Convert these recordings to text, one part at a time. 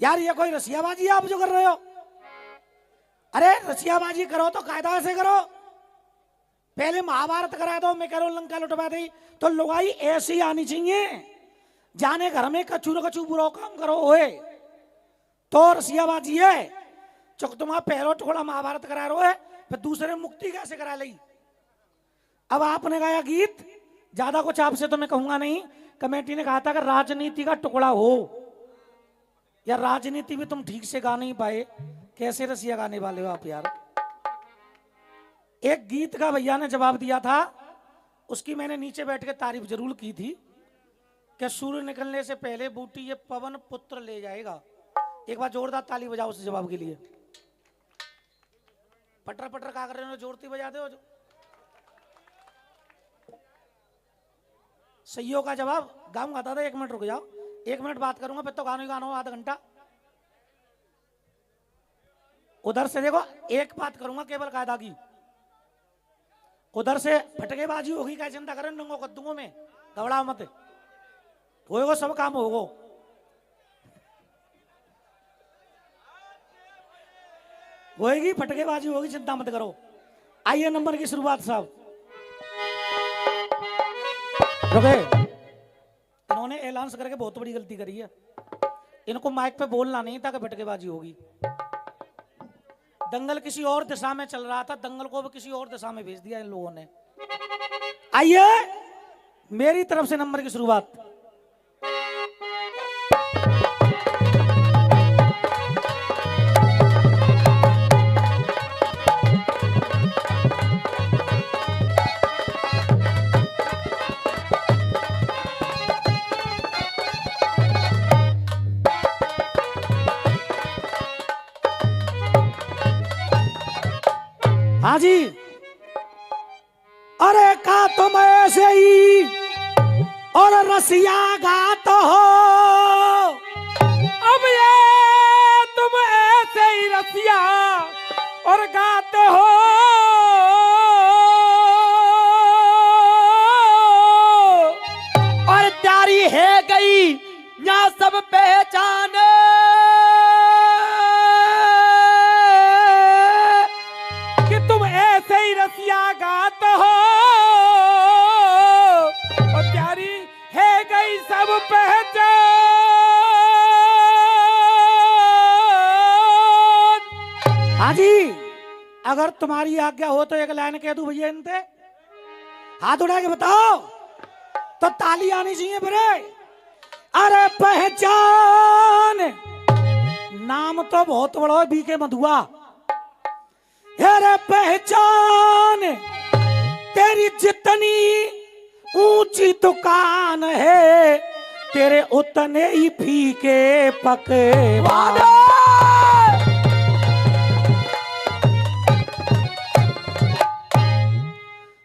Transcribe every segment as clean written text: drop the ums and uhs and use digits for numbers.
यार ये कोई रसियाबाजी आप जो कर रहे हो? अरे रसियाबाजी करो तो कायदा से करो। पहले महाभारत करा दो, मैं कह रहा हूं लंका लुटवा दी। तो लुगाई ऐसी आनी चाहिए, जाने घर में कचू न कचू बुरा काम करो होए तो रसियाबाजी है। चुक तुम्हारा पहलो टुकड़ा महाभारत करा रहे है, फिर दूसरे मुक्ति कैसे करा ली? अब आपने गाया गीत, ज्यादा कुछ आपसे तो मैं कहूंगा नहीं। कमेटी ने कहा था कि राजनीति का टुकड़ा हो, या राजनीति भी तुम ठीक से गा नहीं पाए, कैसे रसिया गाने वाले हो आप यार। एक गीत का भैया ने जवाब दिया था, उसकी मैंने नीचे बैठ के तारीफ जरूर की थी कि सूर्य निकलने से पहले बूटी ये पवन पुत्र ले जाएगा। एक बार जोरदार ताली बजाओ उस जवाब के लिए। पटर पटर का कर रहे हो, जोरती बजा दो। सही का जवाब गाऊंगा दादा, 1 मिनट रुक जाओ, 1 मिनट बात करूंगा, फिर तो गानो ही गानो आधा घंटा। उधर से देखो, एक बात करूंगा केवल कायदा की। उधर से फटकेबाजी होगी, क्या चिंता करें, नंगो कद्दूंगों में घबराओ मत, होएगो सब काम होगो। होएगी फटकेबाजी होगी, चिंता मत करो। आइए नंबर की शुरुआत साहब। रुके, इन्होंने ऐलान करके बहुत बड़ी गलती करी है। इनको माइक पे बोलना नहीं था कि फटकेबाजी होगी। दंगल किसी और दिशा में चल रहा था, दंगल को भी किसी और दिशा में भेज दिया इन लोगों ने। आइए मेरी तरफ से नंबर की शुरुआत। हाँ जी, अरे का तुम ऐसे ही और रसिया गात हो, अब ये तुम ऐसे ही रसिया और गाते हो, और प्यारी है गई यहाँ सब पहचाने, रसिया गात हो और प्यारी है गई सब पहचान। हाँ जी, अगर तुम्हारी आज्ञा हो तो एक लाइन कह दूं भैया इनते, हाथ उठा के बताओ तो ताली आनी चाहिए फिरे। अरे पहचान नाम तो बहुत बड़ा है, बीके मधुआ। अरे पहचान तेरी जितनी ऊंची दुकान है, तेरे उतने ही फीके पकवान।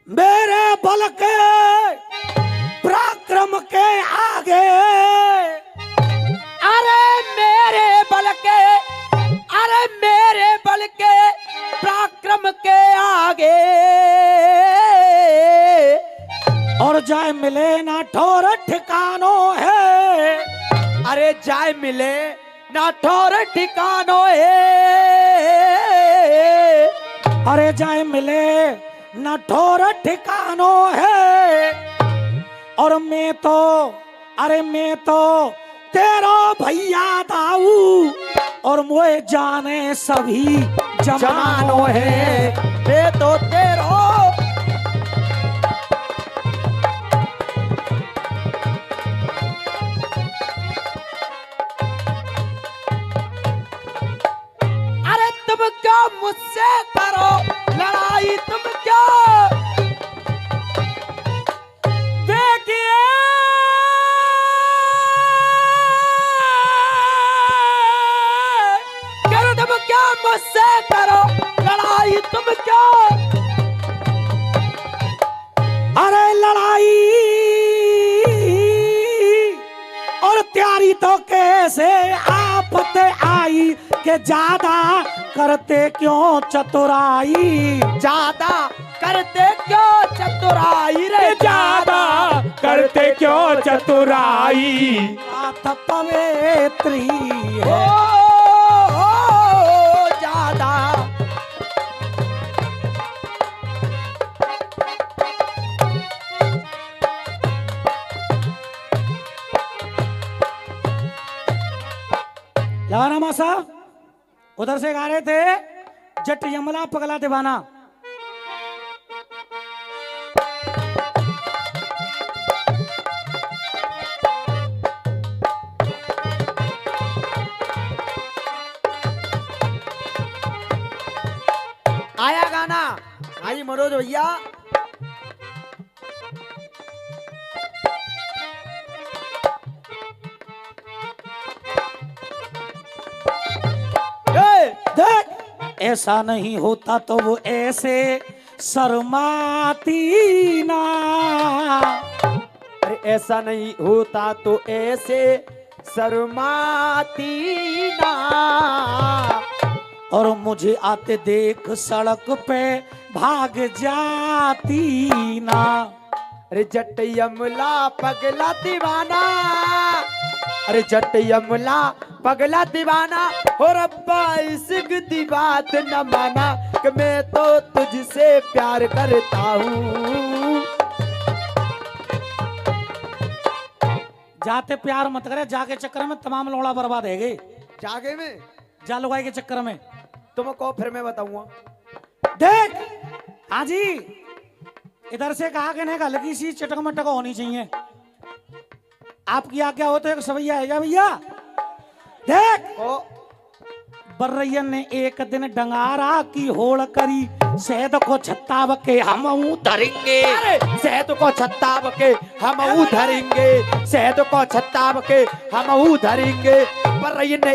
मेरे बल के पराक्रम के आगे, अरे मेरे बल के, अरे मेरे बल के पराक्रम के आगे, और जाए मिले ना ठोर ठिकानों है, अरे जाए मिले ना ठोर ठिकानों है, अरे जाए मिले ना ठोर ठिकानों है। और मैं तो, अरे मैं तो तेरा भैया दाऊ, और मोए जाने सभी जमानो है। मैं तो तेरा, अरे तुम क्या मुझसे करो लड़ाई, तुम क्या देखिए, तुम क्या मुझसे करो लड़ाई, तुम क्या, अरे लड़ाई और तैयारी तो कैसे आफत आई, कि ज्यादा करते क्यों चतुराई, ज्यादा करते क्यों चतुराई रे, ज्यादा करते क्यों चतुराई। बात पवित्री है। लगाना मां साहब, उधर से गा रहे थे जट यमला पगला दीवाना। आया गाना। हाँ जी मनोज भैया। देख ऐसा नहीं होता तो वो ऐसे शर्माती ना। अरे ऐसा नहीं होता तो ऐसे शर्माती ना। और मुझे आते देख सड़क पे भाग जाती ना। अरे जट यमला पगला दीवाना। अरे जट यमला पगला दीवाना। हो रब्बा इश्क दी बात न माना कि मैं तो तुझसे प्यार करता हूँ। जाते प्यार मत करे, जाके चक्कर में तमाम लोड़ा बर्बाद है गए। जागे में जा लुगाई के चक्कर में। तुम को फिर मैं बताऊंगा। देख हाजी इधर से कहा कि नहीं हल्की सी चटक मटक होनी चाहिए। आपकी आज्ञा हो तो एक सवैया है क्या भैया? देख ओ बर्रैयन ने एक दिन डंगारा की होड़ करी, शहद को छत्ताब के हम धरेंगे। शहद को छत्ताब के हम धरेंगे। शहद को छत्ताब के हम धरेंगे। बर्रैयन ने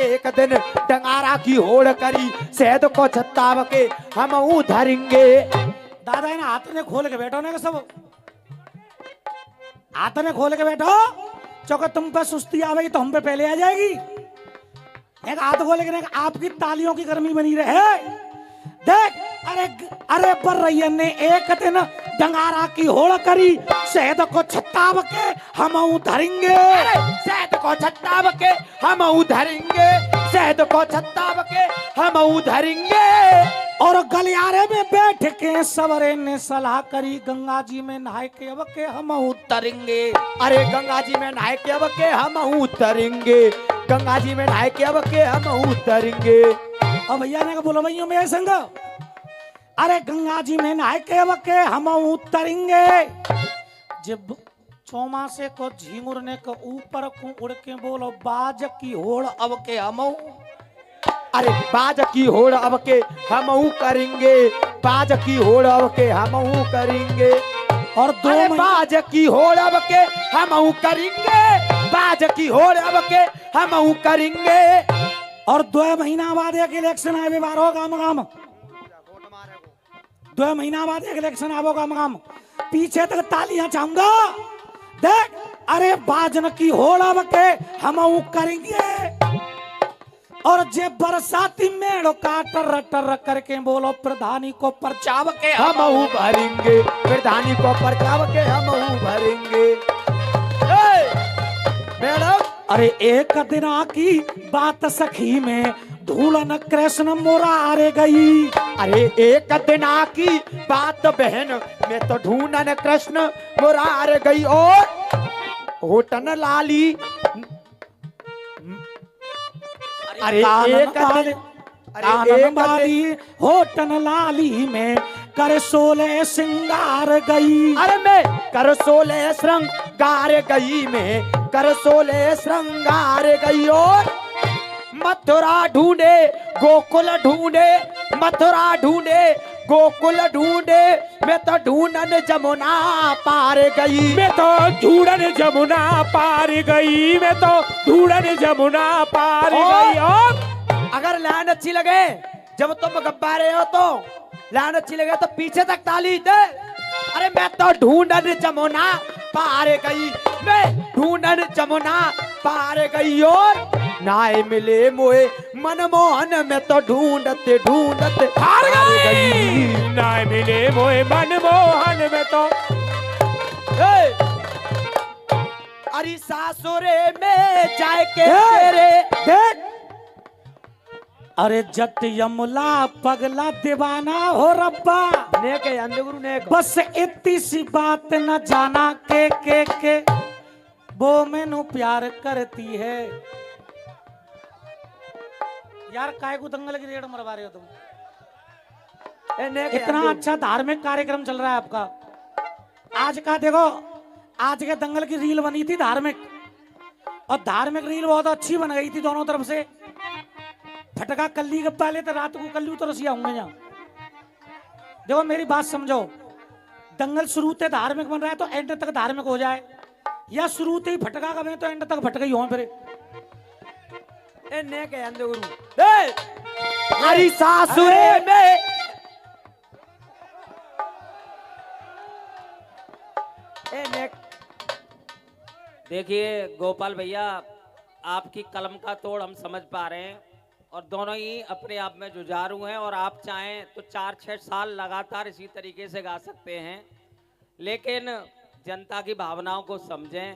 एक दिन डंगारा की होड़ करी, शहद को छत्ताब के हम धरेंगे। दादा इन हाथ ने खोल के बैठो ना सब, हाथ ने खोल के बैठो। चौका तुम पे सुस्ती आ गई तो हम पे पहले आ जाएगी। एक हाथ खोल के आपकी तालियों की गर्मी बनी रहे। देख अरे बर्रैयन ने एक दिन डंगारा की होड़ करी, शहद को छत्ताब के हम धरेंगे। शहद को छत्ताब के हम धरेंगे। शहद को छत्ताब के हम धरेंगे। और गलियारे में बैठ के सवरे ने सलाह करी, गंगा जी में नहाए के अब के हम उतरेंगे। अरे गंगा जी में नहाए के अब के हम उतरेंगे। गंगा जी में नहाए के अब के हम उतरेंगे। और भैया ने बोलो भैया मेरे संग, अरे गंगा जी में नहाए के अब के हम उतरेंगे। जब चौमासे को झींगुरने को ऊपर को उड़ के बोलो बाज की होड़ अब के हम। अरे बाज की होड़ अब के हम करेंगे। बाज की होड़ अब के हम करेंगे। और दो बाज की होड़ अब के हम करेंगे। बाज की होड़ अब के हम करेंगे। और 2 महीना बाद एक इलेक्शन आए बार होगा मगाम। 2 महीना बाद एक इलेक्शन आवेगा मगाम, पीछे तक तालियां चाहूंगा। देख अरे बाजन की होड़ अब के हम करेंगे। और जे बरसाती मेड़ो का टर टर करके बोलो प्रधानी को परचाव के हम भरेंगे। प्रधानी को परचाव के हम भरेंगे। मैडम अरे एक दिना की बात सखी में धूलन कृष्ण मुरारे गई। अरे एक दिना की बात बहन में तो ढूंढन कृष्ण मुरार गई। और होटन लाली अरे एक होटन लाली में कर सोले श्रृंगार गई। अरे मैं कर सोले श्रृंगार गई। मैं कर सोले श्रृंगार गई। और मथुरा ढूंढे गोकुल ढूंढे। मथुरा ढूंढे गोकुल ढूंढे। मैं तो ढूंढन जमुना पार गई। मैं तो ढूंढन जमुना पार गई। मैं तो ढूंढन जमुना पार गई। और अगर लाइन अच्छी लगे, जब तुम गब्बा रहे हो तो लाइन अच्छी लगे तो पीछे तक ताली दे। अरे मैं तो ढूंढन जमुना पार गई। मैं ढूंढन जमुना पार गई। और नाय मिले मोए मनमोहन में तो ढूंढते ढूंढते हार गई। ना मिले मोए मनमोहन में तो। अरे सासुरे में जाए के तेरे। देख अरे जट यमला पगला दीवाना हो रब्बा। नेक है अंधगुरु नेक। बस इतनी सी बात न जाना के वो मैनू प्यार करती है। यार काय को दंगल की रेड मरवा रहे हो तुम? इन्हें के इतना अंदर- अच्छा धार्मिक कार्यक्रम चल रहा है आपका। आज का देखो, आज के दंगल की रील बनी थी धार्मिक, और धार्मिक रील बहुत अच्छी बन गई थी दोनों तरफ से। फटका कल्ली गप्पा ले तो रात को कल्लू तो रसिया होंगे यहाँ। देखो मेरी बात समझो, दंगल शुरू से धार्मिक बन रहा है तो एंड तक धार्मिक हो जाए, या शुरू से ही फटका का बने तो एंड तक फटका ही हो फिर। इन्हें के अंदर गुरु अरे सासुरे में इन्हें देखिए गोपाल भैया, आपकी कलम का तोड़ हम समझ पा रहे हैं, और दोनों ही अपने आप में जुझारू हैं, और आप चाहें तो 4-6 साल लगातार इसी तरीके से गा सकते हैं, लेकिन जनता की भावनाओं को समझें।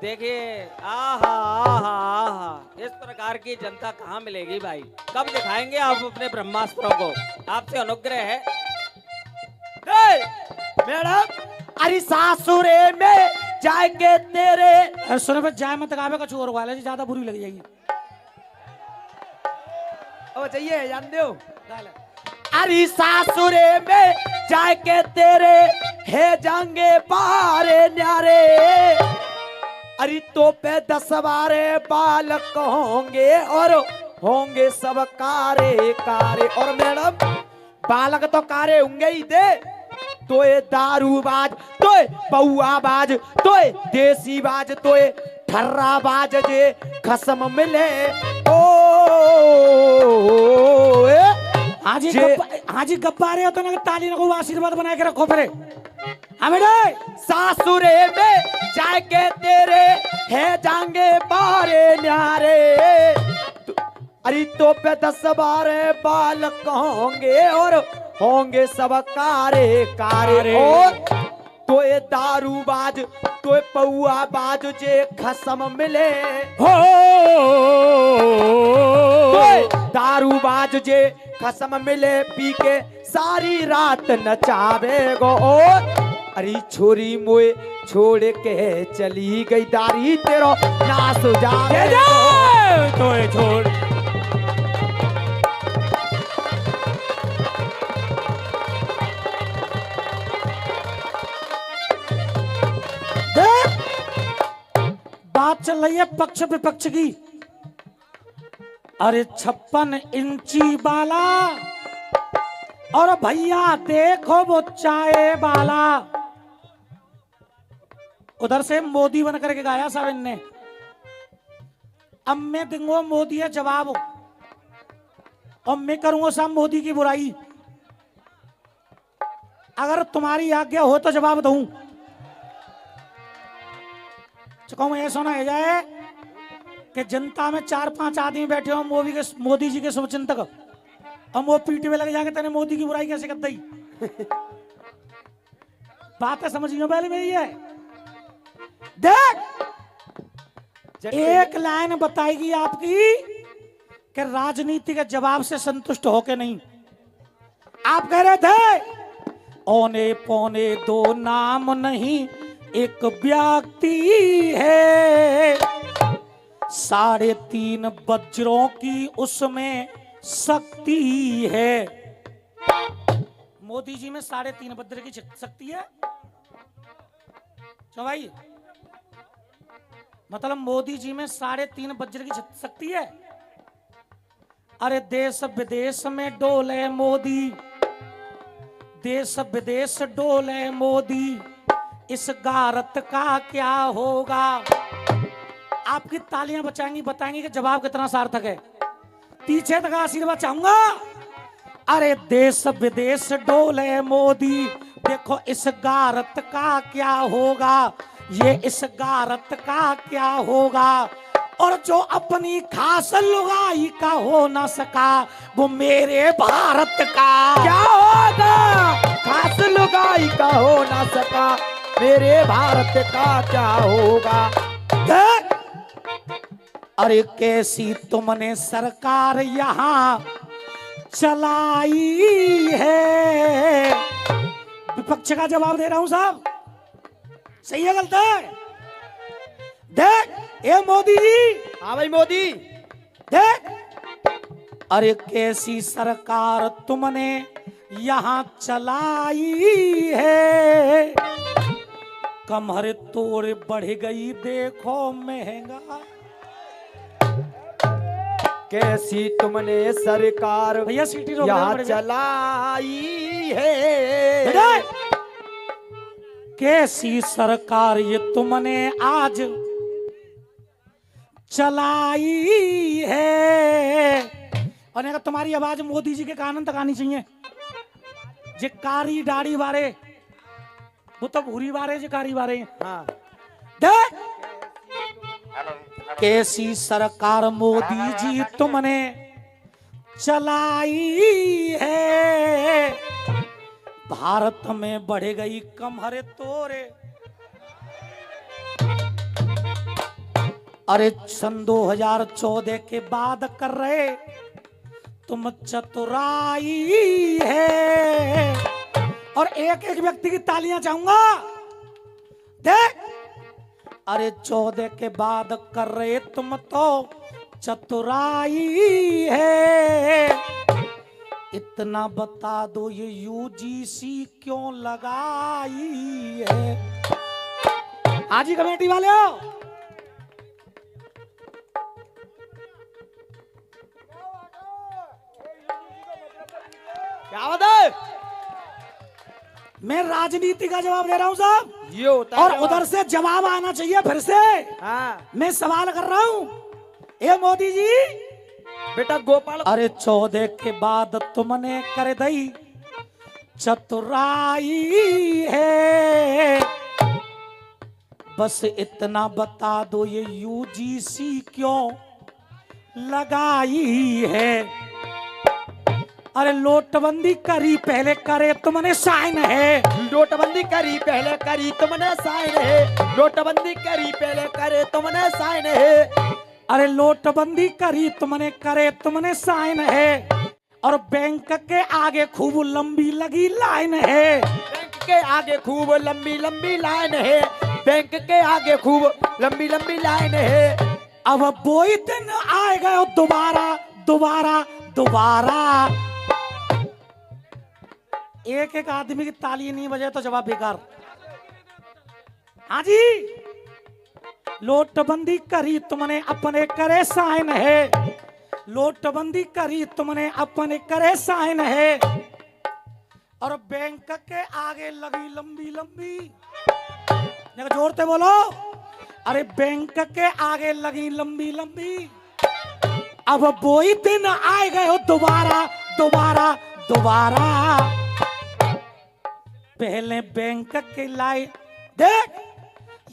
देखिए आहा आहा आहा, इस प्रकार की जनता कहाँ मिलेगी भाई? कब दिखाएंगे आप अपने ब्रह्मास्त्रों को? आपसे अनुग्रह है। मैडम अरे सासुरे में जाएंगे तेरे अरे सुनो फिर जाए मत गावे का चोर वाले जी, ज्यादा बुरी लग जाएगी। ओ चाहिए जान दो अरे सासुरे में जाके तेरे है जाएंगे बारे न्यारे अरे तो पे 10 बारे बालक होंगे और होंगे सब कारे कारे। और मैडम बालक तो कारे होंगे ही दे, तो ये दारूबाज, तो ये पौआबाज, तो ये देसी बाज, तो ये ठर्राबाज जे खसम मिले ओ हाँ जी गप्पा रहे हो तो ना ताली को आशीर्वाद बना के रखो फिर। हाँ बेटे सासुरे में जाके तेरे है जाएंगे बारे न्यारे अरे तो पे 10 बारे बालक होंगे और होंगे सब कारे कारे। और तो ये दारूबाज, तो ये पौआबाज जे खसम मिले हो तो ये दारूबाज जे खसम मिले पी के सारी रात नचावे गो। और अरे छोरी मोए छोड़ के चली गई दारी तेरो नास जावे गो। तो ये छोड़ बात चल रही है पक्ष विपक्ष की। अरे 56 इंची बाला और भैया देखो वो चाय बाला। उधर से मोदी बन करके गाया साहब इनने। अब मैं दूंगा मोदी है जवाब, और मैं करूंगा साहब मोदी की बुराई। अगर तुम्हारी आज्ञा हो तो जवाब दूं। कहूं ऐसा ना हो जाए कि जनता में 4-5 आदमी बैठे हो मोदी जी के शुभचिंतक, और वो पीटी में लग जाके तेने मोदी की बुराई कैसे कर दी। बात है समझिए पहले मेरी है। देख एक लाइन बताएगी आपकी कि राजनीति के जवाब से संतुष्ट हो के नहीं। आप कह रहे थे औने पौने 2 नाम नहीं एक व्यक्ति है, 3.5 वज्रों की उसमें शक्ति है। मोदी जी में 3.5 वज्र की शक्ति है। क्यों भाई? मतलब मोदी जी में 3.5 वज्र की शक्ति है। अरे देश विदेश में डोले मोदी, देश विदेश डोले मोदी, इस गारत का क्या होगा? आपकी तालियां बचाएंगी, बताएंगी कि जवाब कितना सार्थक है। पीछे तक आशीर्वाद चाहूंगा। अरे देश विदेश डोले मोदी, देखो इस गारत का क्या होगा, ये इस गारत का क्या होगा। और जो अपनी खास लुगाई का हो ना सका, वो मेरे भारत का क्या होगा? खास लुगाई का हो ना सका, मेरे भारत का क्या होगा? अरे कैसी तुमने सरकार यहाँ चलाई है। विपक्ष का जवाब दे रहा हूं साहब, सही है गलत है? देख ये मोदी जी, हाँ भाई मोदी, देख अरे कैसी सरकार तुमने यहाँ चलाई है, कमर तोड़ बढ़ गई देखो महंगा। कैसी तुमने सरकार भैया सीटी रोक यहाँ दे, चलाई है। बेटा, कैसी सरकार ये तुमने आज चलाई है। और अगर तुम्हारी आवाज मोदी जी के कानन तक आनी चाहिए। जे कारी दाढ़ी वारे वो तो भूरी वारे जे कारी वारे हाँ। देख कैसी सरकार मोदी जी तुमने चलाई है, भारत में बढ़ गई कमर तोरे। अरे सन 2014 के बाद कर रहे तुम चतुराई है। और एक एक व्यक्ति की तालियां चाहूंगा। देख, अरे 14 के बाद कर रहे तुम तो चतुराई है। इतना बता दो ये यूजीसी क्यों लगाई है। हाजी कमेटी वाले हो, क्या बात है? मैं राजनीति का जवाब दे रहा हूं साहब, ये होता है और जवाब। उधर से जवाब आना चाहिए फिर से। हाँ मैं सवाल कर रहा हूं, ए मोदी जी, बेटा गोपाल। अरे 14 के बाद तुमने कर दई चतुराई है, बस इतना बता दो ये यूजीसी क्यों लगाई है। अरे नोटबंदी करी पहले करे तुमने साइन है। नोटबंदी करी पहले करी तुमने साइन है। नोटबंदी करी पहले करे तुमने साइन है। अरे नोटबंदी करी तुमने करे तुमने साइन है, और बैंक के आगे खूब लंबी लगी लाइन है। बैंक के आगे खूब लंबी लंबी लाइन है। बैंक के आगे खूब लंबी लंबी लाइन है। अब वो ही दिन आए गए दोबारा दोबारा दोबारा। एक एक आदमी की ताली नहीं बजे तो जवाब बेकार। हाँ जी, नोटबंदी करी तुमने अपने करे साइन है। नोटबंदी करी तुमने अपने करे साइन है, और बैंक के आगे लगी लंबी लंबी। जोर से बोलो, अरे बैंक के आगे लगी लंबी लंबी। अब वो ही दिन आए गए हो दोबारा दोबारा दोबारा। पहले बैंक के लाए, देख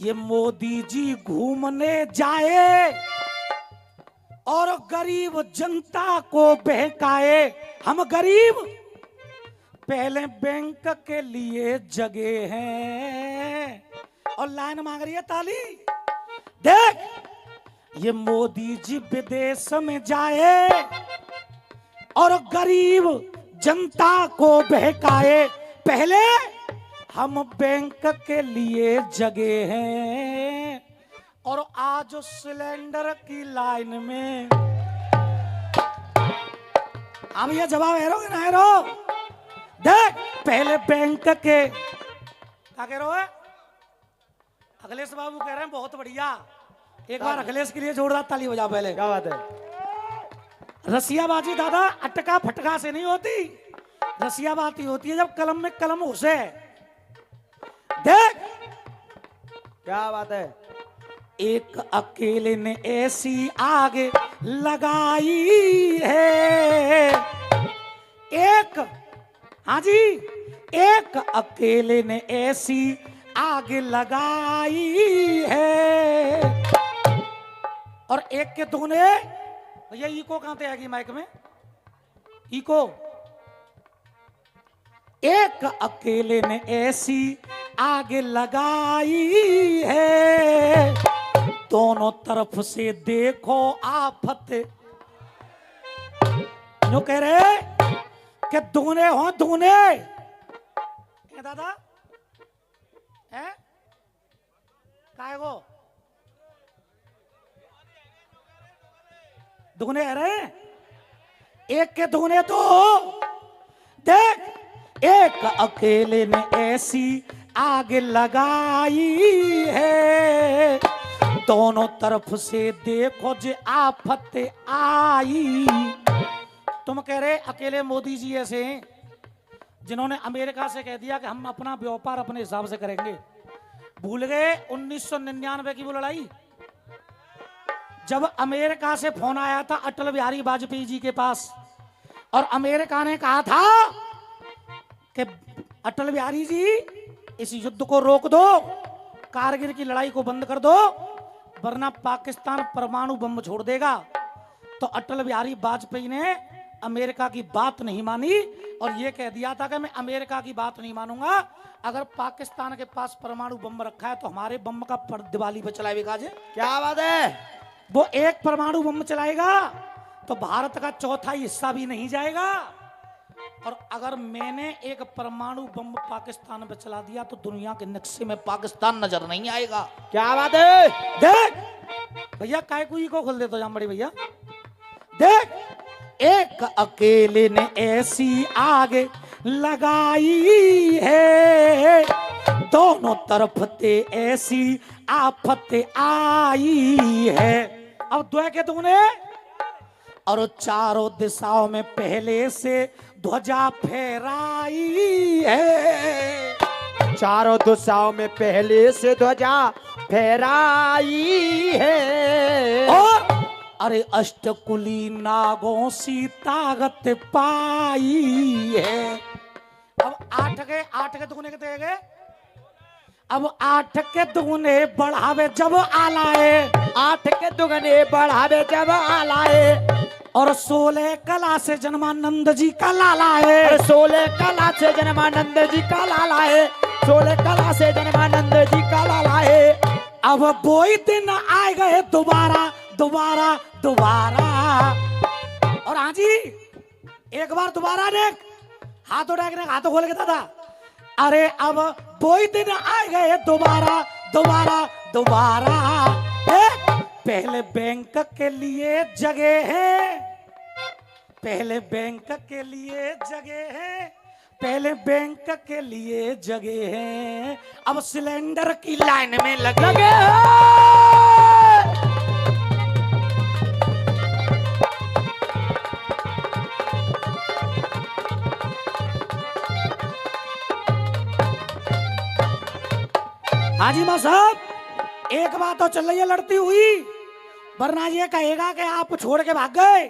ये मोदी जी घूमने जाए और गरीब जनता को बहकाए। हम गरीब पहले बैंक के लिए जगे हैं, और लाइन मांग रही है ताली। देख ये मोदी जी विदेश में जाए और गरीब जनता को बहकाए। पहले हम बैंक के लिए जगे हैं, और आज सिलेंडर की लाइन में। अब ये जवाब है कि नहीं रो? देख पहले बैंक के, क्या कह रहे हो? अखिलेश बाबू कह रहे हैं बहुत बढ़िया। एक बार अखिलेश के लिए जोरदार ताली बजा पहले। क्या बात है? रसियाबाजी दादा अटका फटका से नहीं होती, रसियाबाजी होती है जब कलम में कलम घुसे। देख क्या बात है? एक अकेले ने ऐसी आग लगाई है। एक, हाँ जी, एक अकेले ने ऐसी आग लगाई है, और एक के दूने। भैया इको कहां से आएगी माइक में? इको। एक अकेले ने ऐसी आग लगाई है, दोनों तरफ से देखो आफत। जो कह रहे कि दूने हो दूने। दादा है काय वो दुगने आ रहे हैं। एक के धोने तो देख, एक अकेले ने ऐसी आग लगाई है, दोनों तरफ से देखो जे आफत आई। तुम कह रहे अकेले मोदी जी ऐसे हैं जिन्होंने अमेरिका से कह दिया कि हम अपना व्यापार अपने हिसाब से करेंगे। भूल गए 1999 की वो लड़ाई, जब अमेरिका से फोन आया था अटल बिहारी वाजपेयी जी के पास, और अमेरिका ने कहा था कि अटल बिहारी जी इस युद्ध को रोक दो, कारगिल की लड़ाई को बंद कर दो, वरना पाकिस्तान परमाणु बम छोड़ देगा। तो अटल बिहारी वाजपेयी ने अमेरिका की बात नहीं मानी और यह कह दिया था कि मैं अमेरिका की बात नहीं मानूंगा, अगर पाकिस्तान के पास परमाणु बम रखा है तो हमारे बम का दिवाली पे चलाएगा। जे क्या बात है, वो एक परमाणु बम चलाएगा तो भारत का चौथा हिस्सा भी नहीं जाएगा, और अगर मैंने एक परमाणु बम पाकिस्तान पे चला दिया तो दुनिया के नक्शे में पाकिस्तान नजर नहीं आएगा। क्या बात है, देख भैया काय कुई को खोल दे तो जाम बड़ी भैया। देख, एक अकेले ने ऐसी आग लगाई है, दोनों तरफ ते ऐसी आफत आई है। अब द्वै के तूने और चारों दिशाओं में पहले से ध्वजा फहराई है, चारों दिशाओं में पहले से ध्वजा फहराई है, और अरे अष्टकुली नागों सी ताकत पाई है। अब आठ के दुगने कितने गए? अब 8 के दुगने बढ़ावे जब आलाए, 8 के दुगने बढ़ावे जब आलाए, और 16 कला से जन्मानंद जी का लाला है, 16 कला से जन्मानंद जी का लाला है, 16 कला से जन्मानंद जी का लाला है। अब वही दिन आए गए दोबारा दोबारा दोबारा। और हाँ जी, एक बार दोबारा देख, हाथ उठा के हाथों खोल के दादा, अरे अब वही दिन आए गए दोबारा दोबारा दोबारा। पहले बैंक के लिए जगह है, पहले बैंक के लिए जगह है, पहले बैंक के लिए जगह है, अब सिलेंडर की लाइन में लगे हाजी मां साहब। एक बात तो चल रही है लड़ती हुई, वरना ये कहेगा कि आप छोड़ के भाग गए।